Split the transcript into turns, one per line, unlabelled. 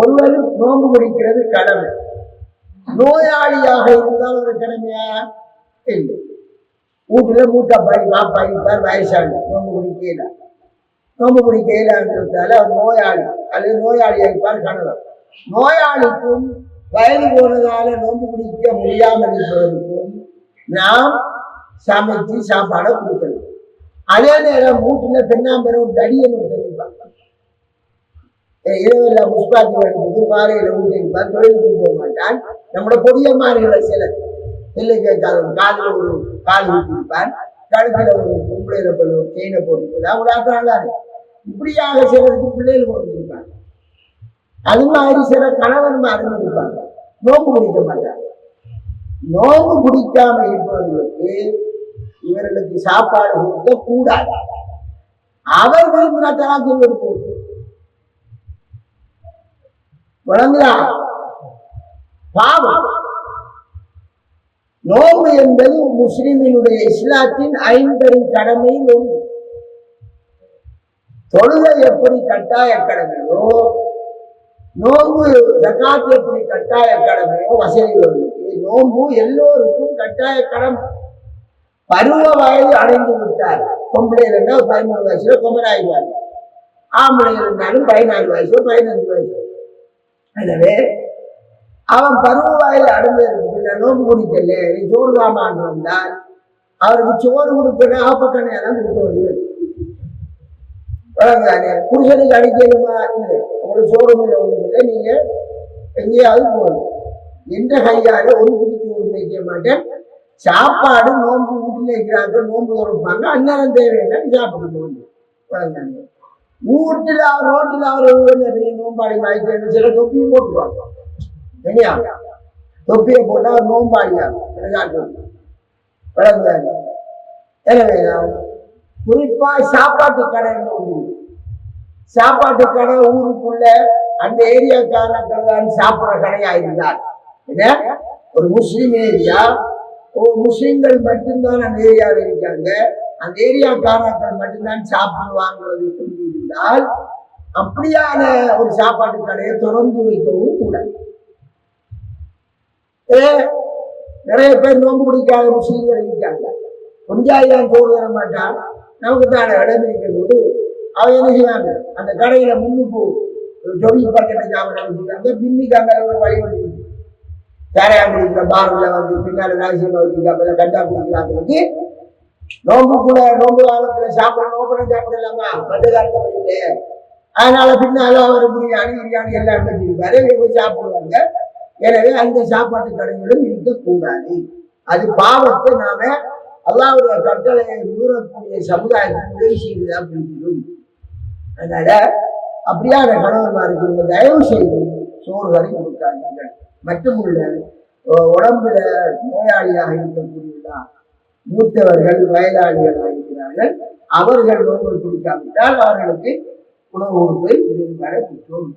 ஒருவர் நோன்பு பிடிக்கிறது கடமை. நோயாளியாக இருந்தால் ஒரு கடமையா இல்லை. வீட்டுல மூட்டாப்பாடி பாப்பா இருப்பார், வயசாளி, நோன்பு பிடிக்கல. நோன்பு பிடிக்கலான்றதால அவர் நோயாளி அல்லது நோயாளியா இருப்பார் கணவர். நோயாளிக்கும் வயது போனதால நோன்பு பிடிக்க முடியாமல் இருப்பதற்கும் நாம் சமைச்சு சாப்பாடை கொடுக்கணும். அதே நேரம் வீட்டுல பெண்ணாம்பெரும் தடியன்னு தெரிவிப்பாங்க. இரவெல்லாம் புஷ்பாத்தி வடிப்பது, பாறையில ஊட்டிருப்பார், தொழிலுக்கு போக மாட்டான். நம்மளோட பொடியம்மார்களை சில இல்லை கேட்காத காலில் ஒரு கால் ஊட்டிருப்பார், கழுத்துல ஒரு பொம்பளையில ஒரு செயினை போட்டுருப்பார், அவங்க ஆக்குறாங்க. இப்படியாக சிலருக்கு பிள்ளைகள் கொடுத்துருப்பாங்க. அது மாதிரி சில கணவன்மார்கள் இருப்பாங்க, நோம்பு பிடிக்க மாட்டாங்க. நோம்பு பிடிக்காம இருப்பவர்களுக்கு இவர்களுக்கு சாப்பாடு கொடுக்க கூடாது. அவர் விரும்பினாத்தான் சொல்லிருப்போம். வழங்குதா? பாவம். நோம்பு என்பது முஸ்லிமினுடைய இஸ்லாத்தின் 50 கடமையில் ஒன்று. தொழுகை எப்படி கட்டாய கடமையோ, நோம்பு ஜகாத் எப்படி கட்டாய கடமையோ வசதிகளுக்கு, நோம்பு எல்லோருக்கும் கட்டாய கடமை. பருவ வயது அடைந்து விட்டார். பொம்பளை இருந்தால் 13 வயசுல கொமராயிடுவாங்க. ஆம்பளை இருந்தாலும் 14 வயசு 15 வயசு. எனவே அவன் பருவ வயது அடைந்ததற்கு நோம்பு குடிக்கல, நீ சோறு தாமான்னு வந்தால் அவருக்கு சோறு கொடுக்கணும், ஆப்பக்கண்ணையெல்லாம் கொடுக்க வேண்டியது. புருஷனுக்கு அடிக்கணுமா? இல்லை, உங்களுக்கு சோறும் இல்லை, ஒன்றும் இல்லை, நீங்க எங்கேயாவது போகணும். எந்த கையால ஒரு குடிக்கு ஒரு வைக்க மாட்டேன். சாப்பாடு நோன்பு வீட்டுல இருக்கிறாங்க, நோன்பு கொடுப்பாங்க, அந்நேரம் தேவையான சாப்பிட்டு போகணும். வீட்டுல அவர் ரோட்டுல அவர் பெரிய நோம்பாடி வாய்க்கு சில தொப்பியும் போட்டுருவாங்க. இல்லையா? தொப்பியை போட்டா அவர் நோம்பாடியாங்க. எனவேதான் குறிப்பா சாப்பாட்டு கடை ஒன்று. சாப்பாட்டு கடை ஊருக்குள்ள அந்த ஏரியாக்காரர்கள் தான் சாப்பிட்ற கடையா இருந்தார். ஒரு முஸ்லிம் ஏரியா, முஸ்லிம்கள் மட்டும்தான் அந்த ஏரியாவில் இருக்காங்க, அந்த ஏரியாக்காரர்கள் மட்டும்தான் சாப்பிடுவாங்கிறது இருந்தால் அப்படியான ஒரு சாப்பாட்டு கடையை திறந்து வைக்கவும் கூடாது. நிறைய பேர் நோம்பு பிடிக்காத முஸ்லீம்கள் இருக்காங்க. கொஞ்சாயிரம் சோறு தர மாட்டான், நமக்கு தான் இடம் இருக்கிறது. அவன் என்ன செய்வாங்க, அந்த கடையில முன்னுக்கு ஜொலி பக்கெட்டை சாப்பிட்டாங்க, பின்னிக்காங்க ஒரு வழி வழி சேரையா குடிக்கிற பார்ல வந்து பின்னாடி ராசியமா வச்சுக்காம கண்டா குடிக்கிறாங்களுக்கு நோம்பு கூட நோம்பு காலத்துல நோம்புறம் சாப்பிடலாமா? மற்ற காலத்துல இல்லை. அதனால பின்னால அவர் பிரியாணி எல்லாம் வச்சிருப்பாரு, சாப்பிடுவாங்க. எனவே அந்த சாப்பாட்டு கடைகளும் இருக்கக்கூடாது. அது பாவத்தை நாம அல்லாஹ்வுடைய கட்டளையை மீறக்கூடிய சமுதாயத்துக்கு உதவி செய்வதா பிடிக்கும். அதனால அப்படியான கணவன்மாருக்கு நீங்க தயவு செய்து சோறுகளை கொடுக்காதீர்கள். மட்டுமுள்ள உடம்புல நோயாளியாக இருக்கக்கூடியதா மூத்தவர்கள் வயதாளிகளாக இருக்கிறார்கள், அவர்கள் நோய்கள் பிடிக்காவிட்டால் அவர்களுக்கு உணவு கொடுப்பது இது வரை குற்றம்.